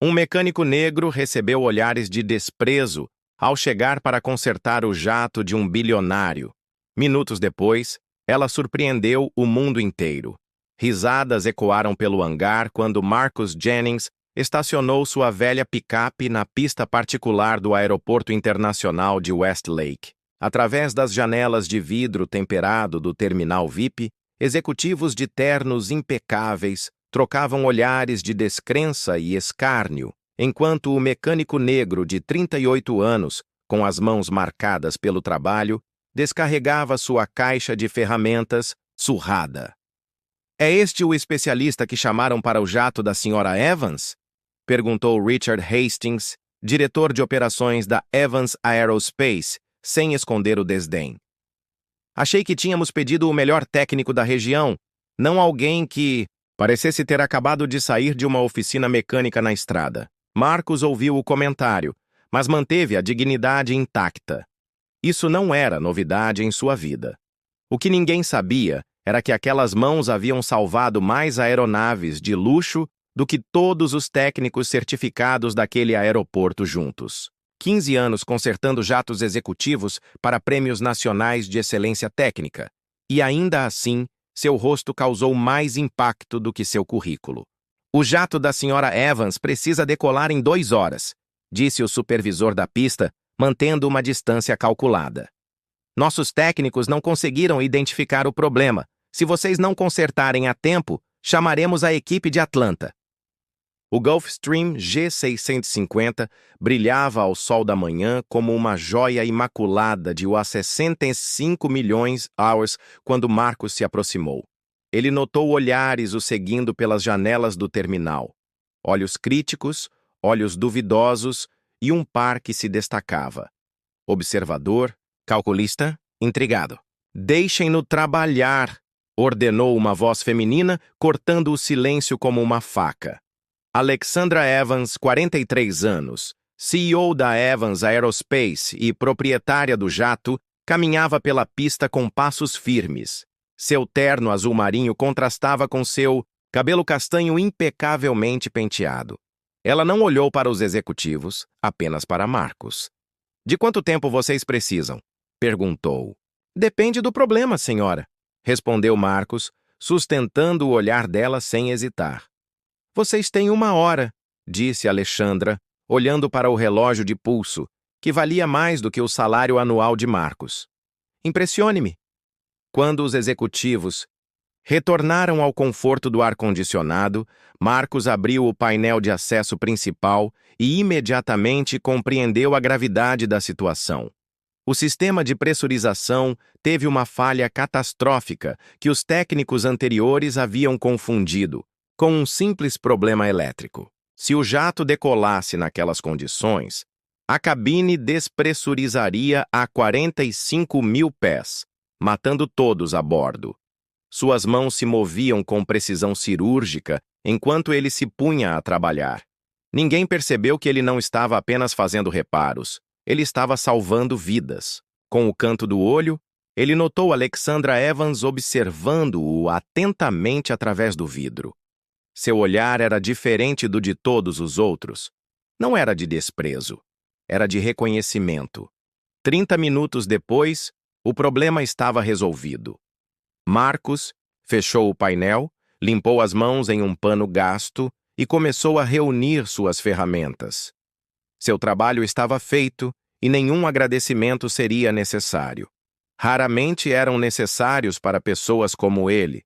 Um mecânico negro recebeu olhares de desprezo ao chegar para consertar o jato de um bilionário. Minutos depois, ela surpreendeu o mundo inteiro. Risadas ecoaram pelo hangar quando Marcus Jennings estacionou sua velha picape na pista particular do Aeroporto Internacional de Westlake. Através das janelas de vidro temperado do terminal VIP, executivos de ternos impecáveis trocavam olhares de descrença e escárnio, enquanto o mecânico negro de 38 anos, com as mãos marcadas pelo trabalho, descarregava sua caixa de ferramentas surrada. "É este o especialista que chamaram para o jato da Sra. Evans?" perguntou Richard Hastings, diretor de operações da Evans Aerospace, sem esconder o desdém. "Achei que tínhamos pedido o melhor técnico da região, não alguém que parecesse ter acabado de sair de uma oficina mecânica na estrada." Marcus ouviu o comentário, mas manteve a dignidade intacta. Isso não era novidade em sua vida. O que ninguém sabia era que aquelas mãos haviam salvado mais aeronaves de luxo do que todos os técnicos certificados daquele aeroporto juntos. 15 anos consertando jatos executivos para prêmios nacionais de excelência técnica. E ainda assim, seu rosto causou mais impacto do que seu currículo. "O jato da Sra. Evans precisa decolar em 2 horas", disse o supervisor da pista, mantendo uma distância calculada. "Nossos técnicos não conseguiram identificar o problema. Se vocês não consertarem a tempo, chamaremos a equipe de Atlanta." O Gulfstream G650 brilhava ao sol da manhã como uma joia imaculada de UA 65 milhões hours quando Marcus se aproximou. Ele notou olhares o seguindo pelas janelas do terminal. Olhos críticos, olhos duvidosos e um par que se destacava. Observador, calculista, intrigado. "Deixem-no trabalhar", ordenou uma voz feminina, cortando o silêncio como uma faca. Alexandra Evans, 43 anos, CEO da Evans Aerospace e proprietária do jato, caminhava pela pista com passos firmes. Seu terno azul marinho contrastava com seu cabelo castanho impecavelmente penteado. Ela não olhou para os executivos, apenas para Marcus. "De quanto tempo vocês precisam?" perguntou. "Depende do problema, senhora", respondeu Marcus, sustentando o olhar dela sem hesitar. "Vocês têm 1 hora", disse Alexandra, olhando para o relógio de pulso, que valia mais do que o salário anual de Marcus. "Impressione-me." Quando os executivos retornaram ao conforto do ar-condicionado, Marcus abriu o painel de acesso principal e imediatamente compreendeu a gravidade da situação. O sistema de pressurização teve uma falha catastrófica que os técnicos anteriores haviam confundido com um simples problema elétrico. Se o jato decolasse naquelas condições, a cabine despressurizaria a 45 mil pés, matando todos a bordo. Suas mãos se moviam com precisão cirúrgica enquanto ele se punha a trabalhar. Ninguém percebeu que ele não estava apenas fazendo reparos, ele estava salvando vidas. Com o canto do olho, ele notou Alexandra Evans observando-o atentamente através do vidro. Seu olhar era diferente do de todos os outros. Não era de desprezo, era de reconhecimento. 30 minutos depois, o problema estava resolvido. Marcus fechou o painel, limpou as mãos em um pano gasto e começou a reunir suas ferramentas. Seu trabalho estava feito e nenhum agradecimento seria necessário. Raramente eram necessários para pessoas como ele.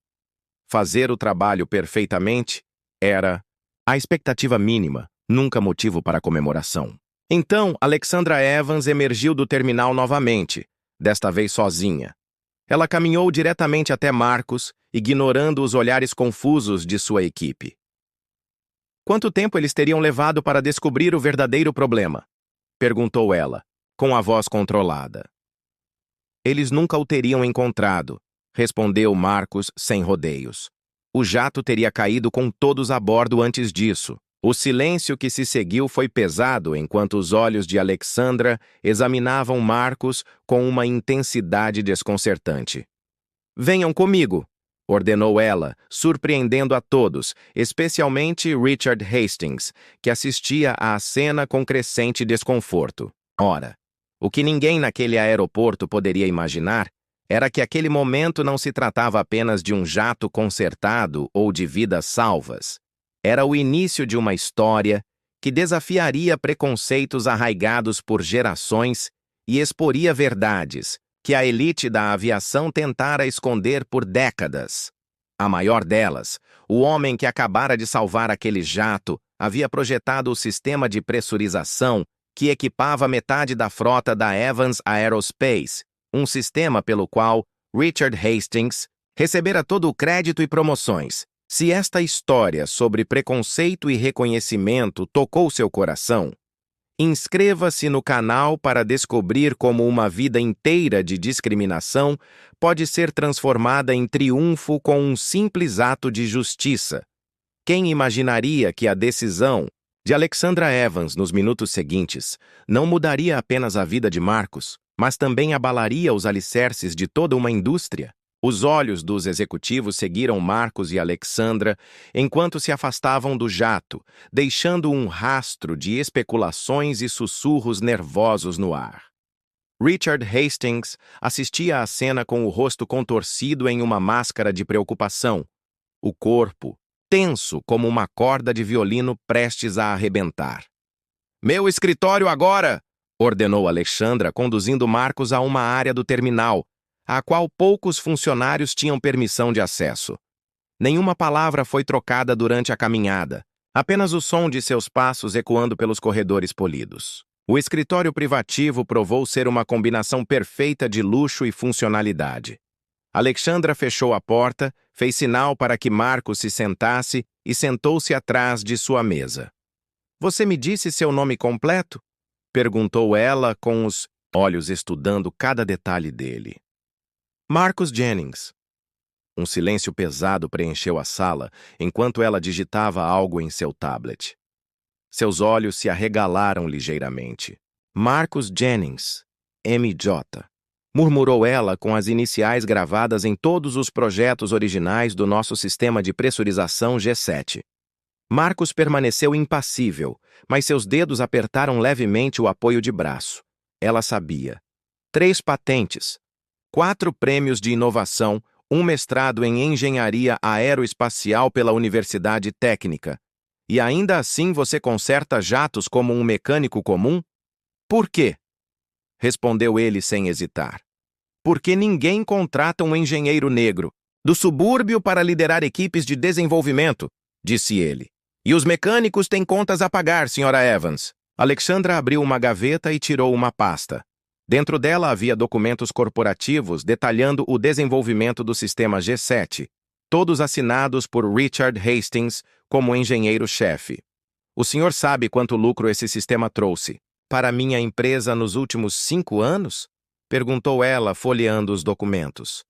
Fazer o trabalho perfeitamente era a expectativa mínima, nunca motivo para comemoração. Então, Alexandra Evans emergiu do terminal novamente, desta vez sozinha. Ela caminhou diretamente até Marcus, ignorando os olhares confusos de sua equipe. "Quanto tempo eles teriam levado para descobrir o verdadeiro problema?" perguntou ela, com a voz controlada. "Eles nunca o teriam encontrado", respondeu Marcus sem rodeios. "O jato teria caído com todos a bordo antes disso." O silêncio que se seguiu foi pesado enquanto os olhos de Alexandra examinavam Marcus com uma intensidade desconcertante. "Venham comigo", ordenou ela, surpreendendo a todos, especialmente Richard Hastings, que assistia à cena com crescente desconforto. Ora, o que ninguém naquele aeroporto poderia imaginar era que aquele momento não se tratava apenas de um jato consertado ou de vidas salvas. Era o início de uma história que desafiaria preconceitos arraigados por gerações e exporia verdades que a elite da aviação tentara esconder por décadas. A maior delas, o homem que acabara de salvar aquele jato havia projetado o sistema de pressurização que equipava metade da frota da Evans Aerospace, um sistema pelo qual Richard Hastings recebera todo o crédito e promoções. Se esta história sobre preconceito e reconhecimento tocou seu coração, inscreva-se no canal para descobrir como uma vida inteira de discriminação pode ser transformada em triunfo com um simples ato de justiça. Quem imaginaria que a decisão de Alexandra Evans nos minutos seguintes não mudaria apenas a vida de Marcus, mas também abalaria os alicerces de toda uma indústria? Os olhos dos executivos seguiram Marcus e Alexandra enquanto se afastavam do jato, deixando um rastro de especulações e sussurros nervosos no ar. Richard Hastings assistia à cena com o rosto contorcido em uma máscara de preocupação, o corpo tenso como uma corda de violino prestes a arrebentar. "Meu escritório agora!" ordenou Alexandra, conduzindo Marcus a uma área do terminal, à qual poucos funcionários tinham permissão de acesso. Nenhuma palavra foi trocada durante a caminhada, apenas o som de seus passos ecoando pelos corredores polidos. O escritório privativo provou ser uma combinação perfeita de luxo e funcionalidade. Alexandra fechou a porta, fez sinal para que Marcus se sentasse e sentou-se atrás de sua mesa. "Você me disse seu nome completo?" perguntou ela, com os olhos estudando cada detalhe dele. "Marcus Jennings." Um silêncio pesado preencheu a sala enquanto ela digitava algo em seu tablet. Seus olhos se arregalaram ligeiramente. "Marcus Jennings, MJ", murmurou ela com as iniciais gravadas em todos os projetos originais do nosso sistema de pressurização G7. Marcus permaneceu impassível, mas seus dedos apertaram levemente o apoio de braço. Ela sabia. 3 patentes, 4 prêmios de inovação, um mestrado em engenharia aeroespacial pela Universidade Técnica. E ainda assim você conserta jatos como um mecânico comum? "Por quê?" respondeu ele sem hesitar. "Porque ninguém contrata um engenheiro negro do subúrbio para liderar equipes de desenvolvimento", disse ele. "E os mecânicos têm contas a pagar, Sra. Evans." Alexandra abriu uma gaveta e tirou uma pasta. Dentro dela havia documentos corporativos detalhando o desenvolvimento do sistema G7, todos assinados por Richard Hastings como engenheiro-chefe. "O senhor sabe quanto lucro esse sistema trouxe para minha empresa nos últimos 5 anos?" perguntou ela, folheando os documentos.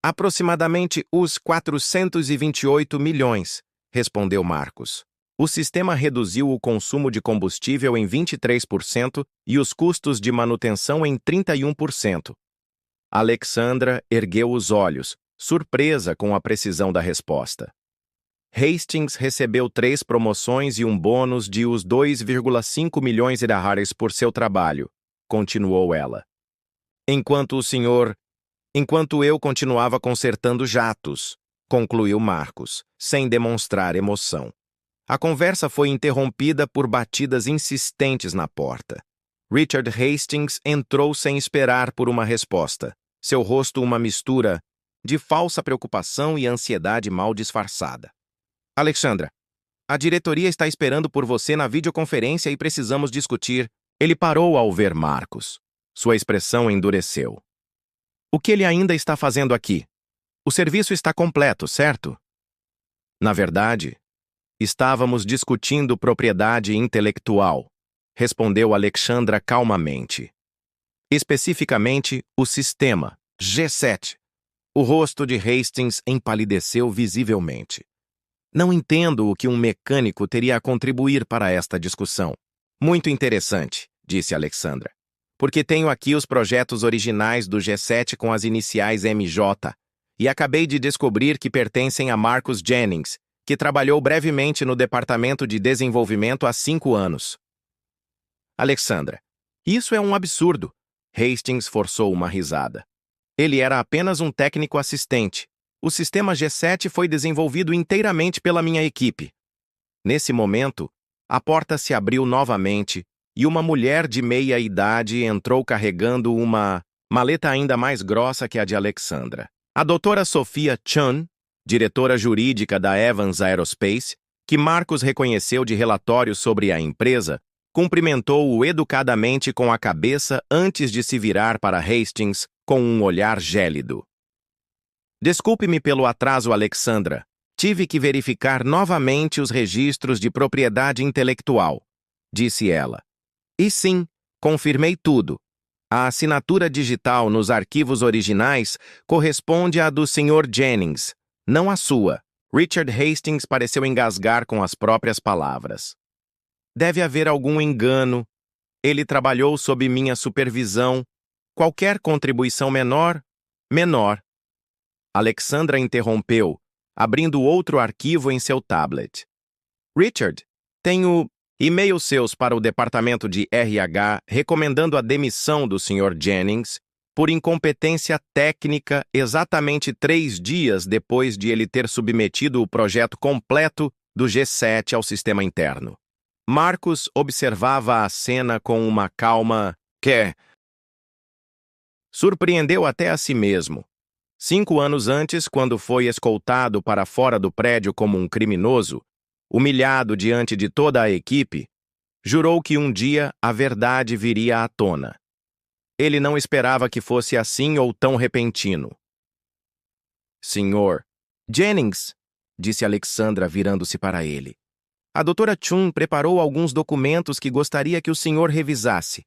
"Aproximadamente os 428 milhões, respondeu Marcus. "O sistema reduziu o consumo de combustível em 23% e os custos de manutenção em 31%. Alexandra ergueu os olhos, surpresa com a precisão da resposta. Hastings recebeu 3 promoções e um bônus de os 2,5 milhões de dólares por seu trabalho, continuou ela. Enquanto eu continuava consertando jatos, concluiu Marcus, sem demonstrar emoção. A conversa foi interrompida por batidas insistentes na porta. Richard Hastings entrou sem esperar por uma resposta, seu rosto uma mistura de falsa preocupação e ansiedade mal disfarçada. "Alexandra, a diretoria está esperando por você na videoconferência e precisamos discutir." Ele parou ao ver Marcus. Sua expressão endureceu. "O que ele ainda está fazendo aqui? O serviço está completo, certo?" "Na verdade, estávamos discutindo propriedade intelectual", respondeu Alexandra calmamente. "Especificamente, o sistema G7. O rosto de Hastings empalideceu visivelmente. "Não entendo o que um mecânico teria a contribuir para esta discussão." "Muito interessante", disse Alexandra, "porque tenho aqui os projetos originais do G7 com as iniciais MJ, e acabei de descobrir que pertencem a Marcus Jennings, que trabalhou brevemente no Departamento de Desenvolvimento há 5 anos. Alexandra: isso é um absurdo. Hastings forçou uma risada. Ele era apenas um técnico assistente. O sistema G7 foi desenvolvido inteiramente pela minha equipe. Nesse momento, a porta se abriu novamente e uma mulher de meia-idade entrou carregando uma maleta ainda mais grossa que a de Alexandra. A doutora Sophia Chun, diretora jurídica da Evans Aerospace, que Marcus reconheceu de relatórios sobre a empresa, cumprimentou-o educadamente com a cabeça antes de se virar para Hastings com um olhar gélido. Desculpe-me pelo atraso, Alexandra. Tive que verificar novamente os registros de propriedade intelectual, disse ela. E sim, confirmei tudo. A assinatura digital nos arquivos originais corresponde à do Sr. Jennings, não à sua. Richard Hastings pareceu engasgar com as próprias palavras. Deve haver algum engano. Ele trabalhou sob minha supervisão. Qualquer contribuição menor. Alexandra interrompeu, abrindo outro arquivo em seu tablet. Richard, tenho e-mails seus para o departamento de RH recomendando a demissão do Sr. Jennings por incompetência técnica exatamente 3 dias depois de ele ter submetido o projeto completo do G7 ao sistema interno. Marcus observava a cena com uma calma que surpreendeu até a si mesmo. 5 anos antes, quando foi escoltado para fora do prédio como um criminoso, humilhado diante de toda a equipe, jurou que um dia a verdade viria à tona. Ele não esperava que fosse assim ou tão repentino. Sr. Jennings, disse Alexandra virando-se para ele. A doutora Chun preparou alguns documentos que gostaria que o senhor revisasse.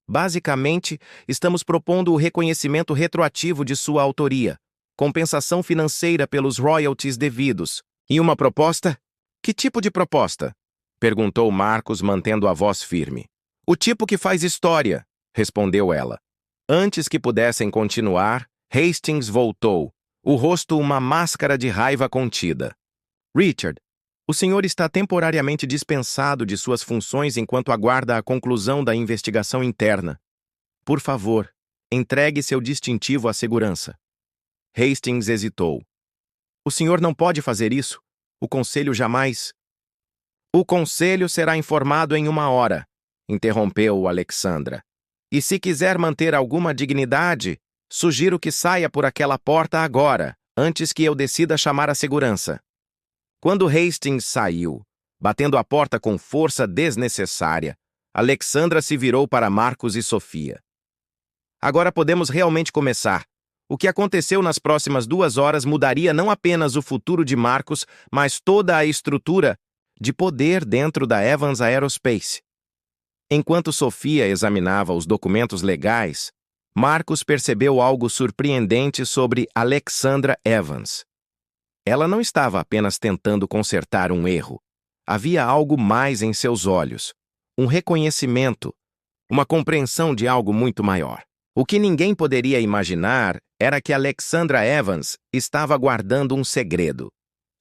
Basicamente, estamos propondo o reconhecimento retroativo de sua autoria, compensação financeira pelos royalties devidos. E uma proposta? Que tipo de proposta? Perguntou Marcus, mantendo a voz firme. O tipo que faz história, respondeu ela. Antes que pudessem continuar, Hastings voltou, o rosto uma máscara de raiva contida. Richard, o senhor está temporariamente dispensado de suas funções enquanto aguarda a conclusão da investigação interna. Por favor, entregue seu distintivo à segurança. Hastings hesitou. O senhor não pode fazer isso. O conselho jamais... O conselho será informado em 1 hora, interrompeu Alexandra. E se quiser manter alguma dignidade, sugiro que saia por aquela porta agora, antes que eu decida chamar a segurança. Quando Hastings saiu, batendo a porta com força desnecessária, Alexandra se virou para Marcus e Sophia. Agora podemos realmente começar. O que aconteceu nas próximas 2 horas mudaria não apenas o futuro de Marcus, mas toda a estrutura de poder dentro da Evans Aerospace. Enquanto Sophia examinava os documentos legais, Marcus percebeu algo surpreendente sobre Alexandra Evans. Ela não estava apenas tentando consertar um erro. Havia algo mais em seus olhos. Um reconhecimento, uma compreensão de algo muito maior. O que ninguém poderia imaginar era que Alexandra Evans estava guardando um segredo.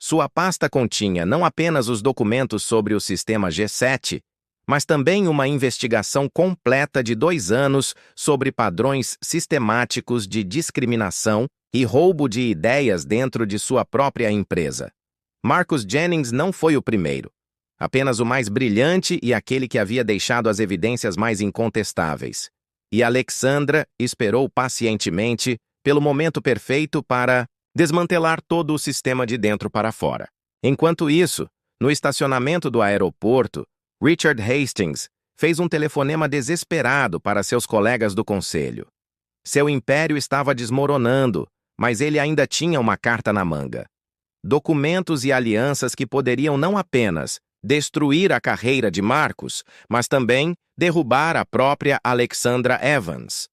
Sua pasta continha não apenas os documentos sobre o sistema G7, mas também uma investigação completa de 2 anos sobre padrões sistemáticos de discriminação e roubo de ideias dentro de sua própria empresa. Marcus Jennings não foi o primeiro, apenas o mais brilhante e aquele que havia deixado as evidências mais incontestáveis. E Alexandra esperou pacientemente pelo momento perfeito para desmantelar todo o sistema de dentro para fora. Enquanto isso, no estacionamento do aeroporto, Richard Hastings fez um telefonema desesperado para seus colegas do conselho. Seu império estava desmoronando, mas ele ainda tinha uma carta na manga. Documentos e alianças que poderiam não apenas destruir a carreira de Marcus, mas também derrubar a própria Alexandra Evans.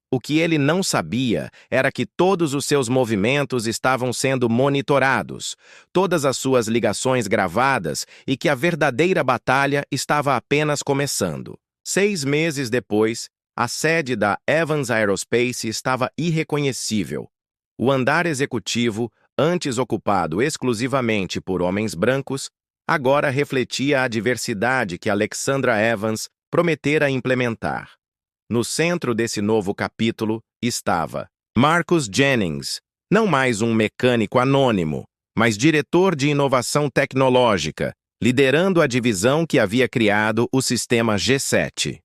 O que ele não sabia era que todos os seus movimentos estavam sendo monitorados, todas as suas ligações gravadas e que a verdadeira batalha estava apenas começando. 6 meses depois, a sede da Evans Aerospace estava irreconhecível. O andar executivo, antes ocupado exclusivamente por homens brancos, agora refletia a diversidade que Alexandra Evans prometera implementar. No centro desse novo capítulo estava Marcus Jennings, não mais um mecânico anônimo, mas diretor de inovação tecnológica, liderando a divisão que havia criado o sistema G7.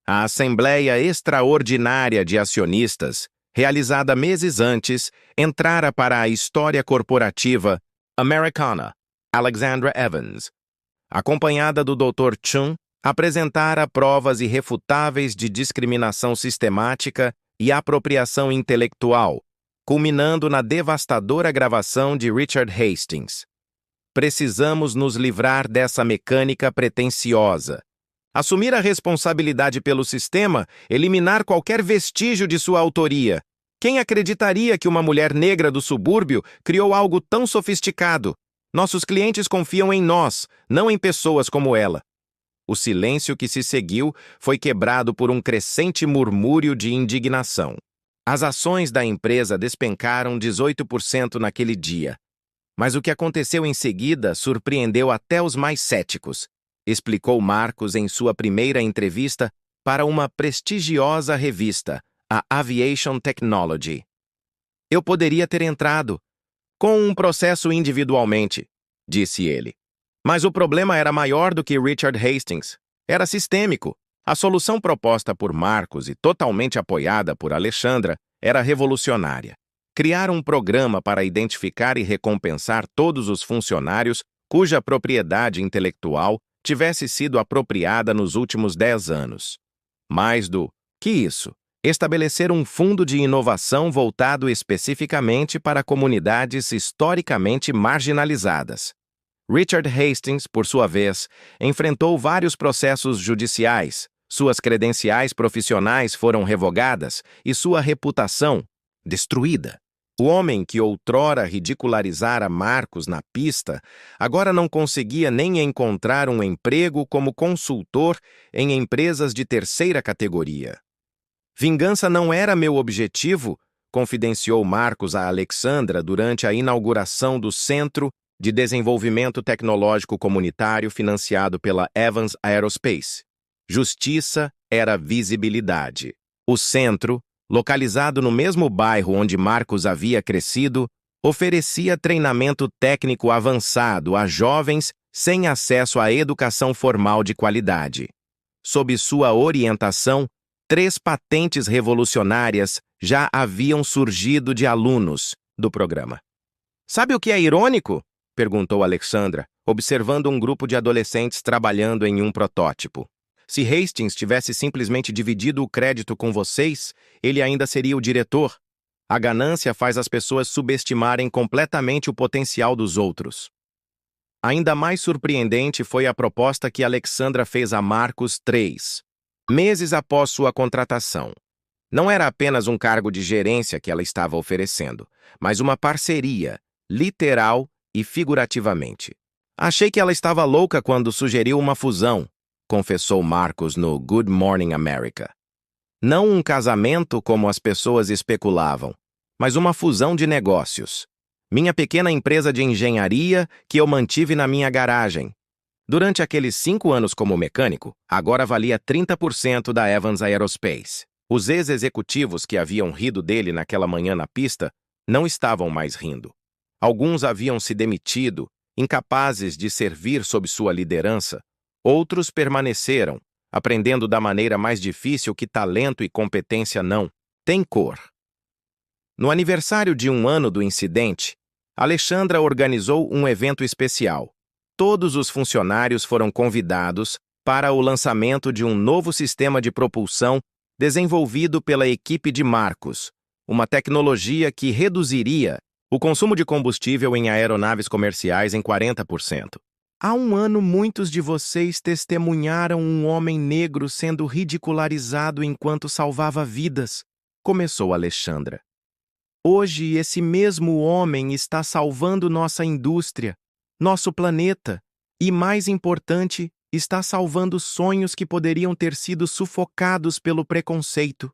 A Assembleia Extraordinária de Acionistas, realizada meses antes, entrara para a história corporativa americana. Alexandra Evans, acompanhada do Dr. Chung, apresentara provas irrefutáveis de discriminação sistemática e apropriação intelectual, culminando na devastadora gravação de Richard Hastings. Precisamos nos livrar dessa mecânica pretensiosa. Assumir a responsabilidade pelo sistema, eliminar qualquer vestígio de sua autoria. Quem acreditaria que uma mulher negra do subúrbio criou algo tão sofisticado? Nossos clientes confiam em nós, não em pessoas como ela. O silêncio que se seguiu foi quebrado por um crescente murmúrio de indignação. As ações da empresa despencaram 18% naquele dia. Mas o que aconteceu em seguida surpreendeu até os mais céticos, explicou Marcus em sua primeira entrevista para uma prestigiosa revista, a Aviation Technology. Eu poderia ter entrado com um processo individualmente, disse ele. Mas o problema era maior do que Richard Hastings. Era sistêmico. A solução proposta por Marcus e totalmente apoiada por Alexandra era revolucionária. Criar um programa para identificar e recompensar todos os funcionários cuja propriedade intelectual tivesse sido apropriada nos últimos 10 anos. Mais do que isso, estabelecer um fundo de inovação voltado especificamente para comunidades historicamente marginalizadas. Richard Hastings, por sua vez, enfrentou vários processos judiciais, suas credenciais profissionais foram revogadas e sua reputação destruída. O homem que outrora ridicularizara Marcus na pista, agora não conseguia nem encontrar um emprego como consultor em empresas de terceira categoria. Vingança não era meu objetivo, confidenciou Marcus a Alexandra durante a inauguração do Centro de Desenvolvimento Tecnológico Comunitário financiado pela Evans Aerospace. Justiça era visibilidade. O centro, localizado no mesmo bairro onde Marcus havia crescido, oferecia treinamento técnico avançado a jovens sem acesso à educação formal de qualidade. Sob sua orientação, 3 patentes revolucionárias já haviam surgido de alunos do programa. Sabe o que é irônico? Perguntou Alexandra, observando um grupo de adolescentes trabalhando em um protótipo. Se Hastings tivesse simplesmente dividido o crédito com vocês, ele ainda seria o diretor. A ganância faz as pessoas subestimarem completamente o potencial dos outros. Ainda mais surpreendente foi a proposta que Alexandra fez a Marcus 3 meses após sua contratação. Não era apenas um cargo de gerência que ela estava oferecendo, mas uma parceria, literal e figurativamente. Achei que ela estava louca quando sugeriu uma fusão, confessou Marcus no Good Morning America. Não um casamento como as pessoas especulavam, mas uma fusão de negócios. Minha pequena empresa de engenharia que eu mantive na minha garagem. Durante aqueles 5 anos como mecânico, agora valia 30% da Evans Aerospace. Os ex-executivos que haviam rido dele naquela manhã na pista não estavam mais rindo. Alguns haviam se demitido, incapazes de servir sob sua liderança. Outros permaneceram, aprendendo da maneira mais difícil que talento e competência não têm cor. No aniversário de 1 ano do incidente, Alexandra organizou um evento especial. Todos os funcionários foram convidados para o lançamento de um novo sistema de propulsão desenvolvido pela equipe de Marcus, uma tecnologia que reduziria o consumo de combustível em aeronaves comerciais em 40%. Há 1 ano, muitos de vocês testemunharam um homem negro sendo ridicularizado enquanto salvava vidas, começou Alexandra. Hoje, esse mesmo homem está salvando nossa indústria, nosso planeta, e, mais importante, está salvando sonhos que poderiam ter sido sufocados pelo preconceito.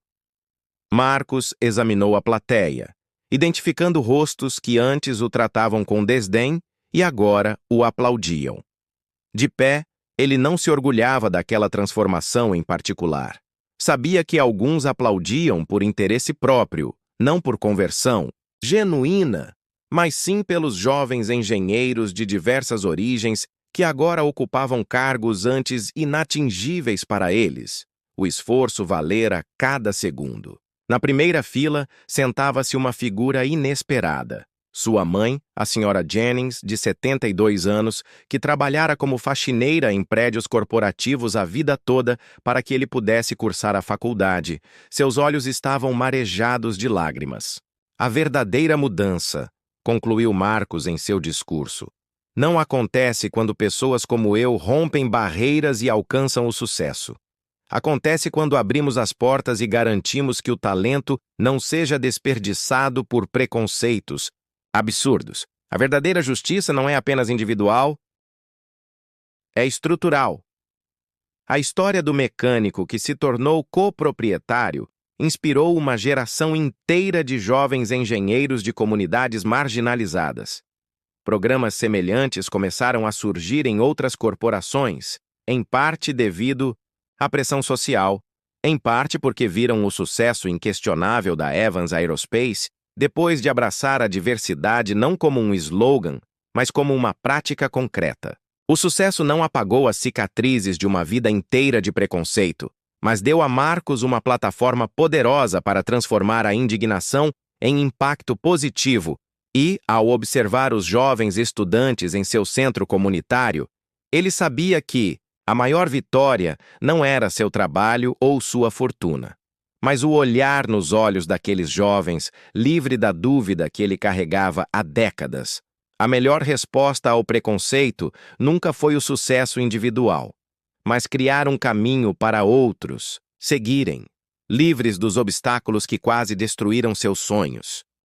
Marcus examinou a plateia, identificando rostos que antes o tratavam com desdém e agora o aplaudiam. De pé, ele não se orgulhava daquela transformação em particular. Sabia que alguns aplaudiam por interesse próprio, não por conversão genuína, mas sim pelos jovens engenheiros de diversas origens que agora ocupavam cargos antes inatingíveis para eles. O esforço valera cada segundo. Na primeira fila, sentava-se uma figura inesperada. Sua mãe, a senhora Jennings, de 72 anos, que trabalhara como faxineira em prédios corporativos a vida toda para que ele pudesse cursar a faculdade. Seus olhos estavam marejados de lágrimas. A verdadeira mudança, concluiu Marcos em seu discurso, não acontece quando pessoas como eu rompem barreiras e alcançam o sucesso. Acontece quando abrimos as portas e garantimos que o talento não seja desperdiçado por preconceitos absurdos. A verdadeira justiça não é apenas individual, é estrutural. A história do mecânico que se tornou coproprietário inspirou uma geração inteira de jovens engenheiros de comunidades marginalizadas. Programas semelhantes começaram a surgir em outras corporações, em parte devido à pressão social, em parte porque viram o sucesso inquestionável da Evans Aerospace depois de abraçar a diversidade não como um slogan, mas como uma prática concreta. O sucesso não apagou as cicatrizes de uma vida inteira de preconceito, mas deu a Marcos uma plataforma poderosa para transformar a indignação em impacto positivo e, ao observar os jovens estudantes em seu centro comunitário, ele sabia que a maior vitória não era seu trabalho ou sua fortuna, mas o olhar nos olhos daqueles jovens, livre da dúvida que ele carregava há décadas. A melhor resposta ao preconceito nunca foi o sucesso individual, mas criar um caminho para outros seguirem, livres dos obstáculos que quase destruíram seus sonhos.